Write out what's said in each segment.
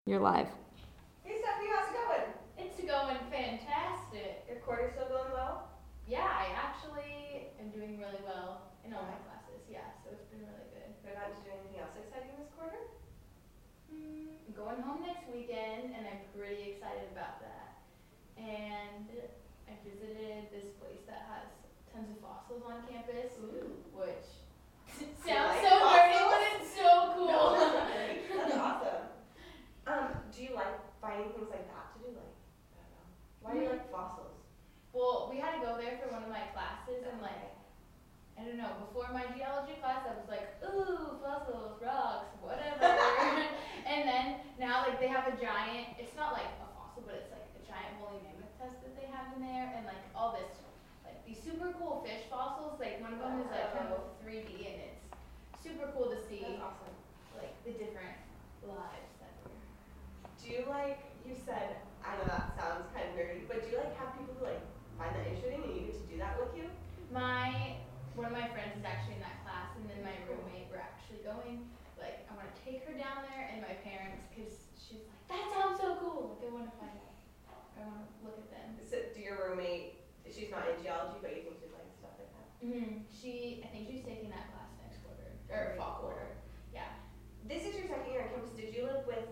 You're live. Hey Stephanie, how's it going? It's going fantastic. Your quarter's still going well? Yeah, I actually am doing really well in all my classes. Yeah, so it's been really good. Have you gotten to do anything else exciting this quarter? I'm going home next weekend, and I'm pretty excited about that. And I visited this place that has tons of fossils on campus, which sounds so nerdy, but it's so cool. No, that's not nerdy. That's awesome. Do you like finding things like that to do? Like, I don't know. Why do you like fossils? Well, we had to go there for one of my classes, and like, I don't know, before my geology class, I was like, ooh, fossils, rocks, whatever. And then now, like, they have a giant, it's not like a fossil, but it's like a giant woolly mammoth test that they have in there, and like all this, like these super cool fish fossils. Like one of them is like kind of 3D, and it's super cool to see. That's awesome. Like the different lives that were. Do you like, you said, I know that sounds kind of nerdy, but do you like have people who like find that interesting and you get to do that with you? One of my friends is actually in that class, and then my roommate, we're actually going, like, I want to take her down there, and my parents, because she's like, that sounds so cool, like, I want to find out, I want to look at them. So, do your roommate, she's not in geology, but you think she'd like stuff like that? I think she's taking that class next quarter, or fall quarter, yeah. This is your second year on campus. Did you live with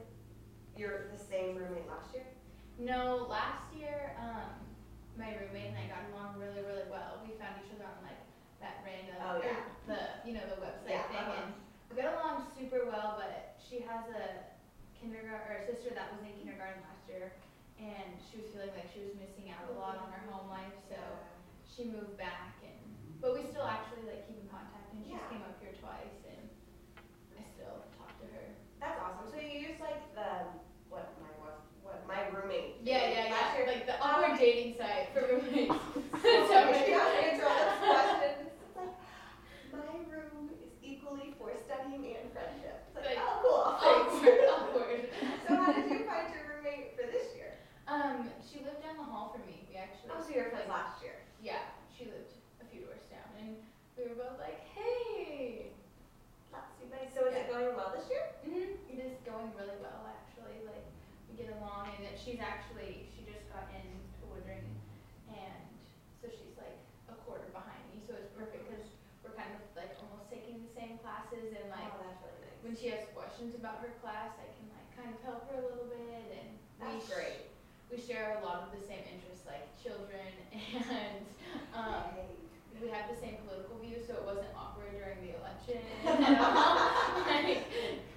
the same roommate last year? No, last year, my roommate and I got along really, really well. We found each other on, like, that random, the website thing, and we got along super well, but she has a sister that was in kindergarten last year, and she was feeling like she was missing out a lot on her home life, so she moved back, but we still actually, like, keep in contact, and she's came up here twice, and I still talk to her. That's awesome. So you use, like, my roommate. Yeah, like the awkward dating site for roommates. So she has to answer all those questions. It's like, my room is equally for studying and friendship. It's like, oh, cool. Awkward. So how did you find your roommate for this year? She lived down the hall from me. We actually. Oh, so you were friends last year. Yeah, she lived a few doors down, and we were both like, hey. That's super nice. So is it going well this year? It is going really well, actually. Like, we get along, and she just got into Woodring, and so she's like a quarter behind me, so it's perfect because we're kind of like almost taking the same classes, and like that's really nice. when she has questions about her class, I can like kind of help her a little bit, and that's great. We share a lot of the same interests, like children, and we have the same political views, so it wasn't awkward during the election.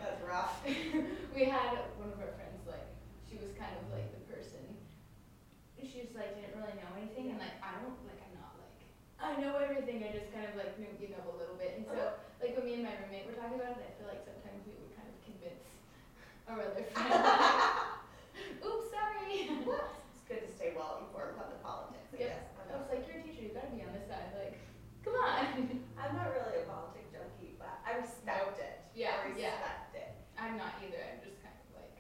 That's rough. We had one of our friends, like, she was kind of like the person, she just like didn't really know anything, and like I'm not like, I know everything, I just kind of like knew, a little bit, and so like when me and my roommate were talking about it, I feel like sometimes we would kind of convince our other friend, like, oops, sorry. It's good to stay well informed on the politics, I guess. I was like, you're a teacher, you gotta be on this side, like, come on. I'm not really a politic junkie, but I respect it. Yeah, I respect it. I'm not either, I'm just kind of like,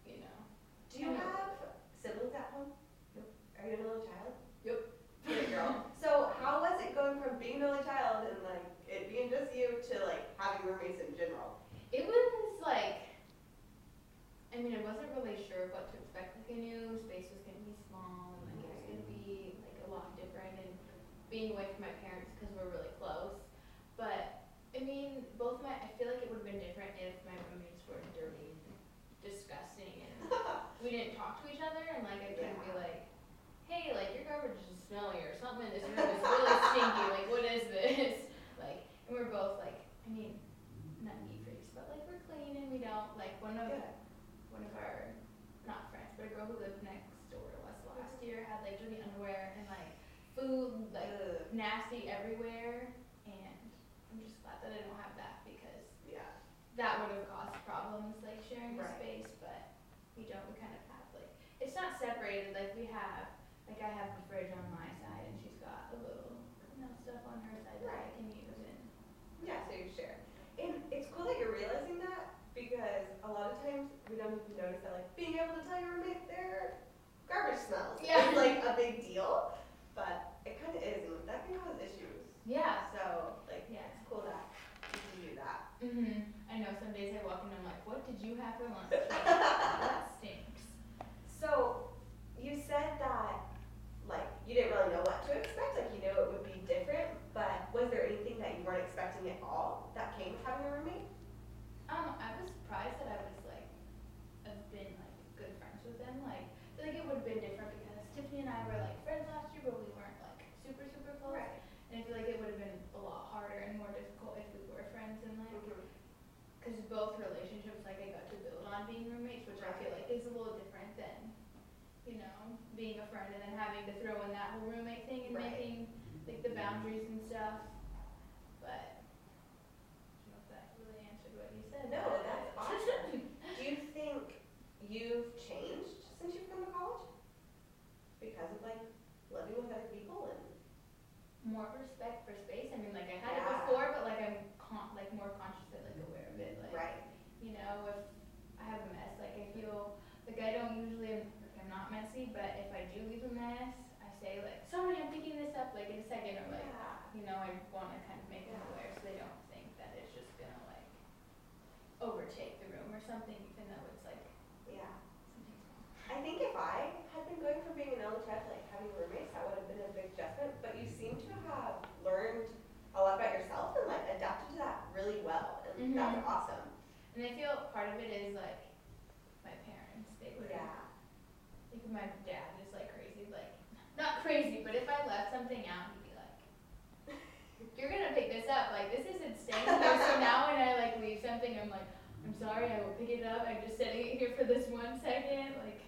Do you have siblings at home? Nope. Are you an only child? Yep. Good girl. So how was it going from being an only child and like it being just you to like having roommates in general? It was like, I wasn't really sure what to expect. Like I knew space was gonna be small, and like it was gonna be like a lot different, and being away from my parents because we're really close. But I feel like it would have been different if my roommates were dirty and disgusting, and we didn't talk to each other, and like I couldn't be like, hey, like your garbage is smelly or something in this room is really stinky. Like what is this? Like, and we're both like, not neat freaks, but like we're clean, and we don't like one of our not friends, but a girl who lived next door to us last year had like dirty underwear and like food like nasty everywhere, and I'm just glad that I don't have that because that would have caused problems like sharing a space, but we don't. We kind of have like it's not separated, like we have like I have the fridge on my side and she's got a little stuff on her side that I can use, and so you share. And it's cool that you're realizing that because a lot of times we don't even notice that like being able to tell your roommate their garbage smells is like a big deal, but it kind of is, and that can cause issues. So like it's cool that you can do that. I know some days I walk in and I'm like, what did you have for lunch? on being roommates, which I feel like is a little different than, you know, being a friend and then having to throw in that whole roommate thing and making like the boundaries and stuff. But I don't know if that really answered what you said. No, that's awesome. Do you think you've changed since you've come to college? Because of like living with other people and more respect for space. I mean, like I had it before, but like I'm like more conscious and like aware of it. Like, you know, if I have a mess, like I feel like I don't usually, like I'm not messy, but if I do leave a mess, I say like, sorry, I'm picking this up like in a second, or like, you know, I want to kind of make them aware so they don't think that it's just gonna like overtake the room or something, even though it's like something small. I think if I had been going from being an LHF to like having roommates, that would have been a big adjustment. But you seem to have learned a lot about yourself and like adapted to that really well, and that's awesome. And I feel part of it is like my parents. They were like my dad is like crazy, like not crazy, but if I left something out, he'd be like, "You're gonna pick this up. Like this isn't staying here." So now when I like leave something, I'm like, "I'm sorry, I will pick it up. I'm just setting it here for this 1 second." Like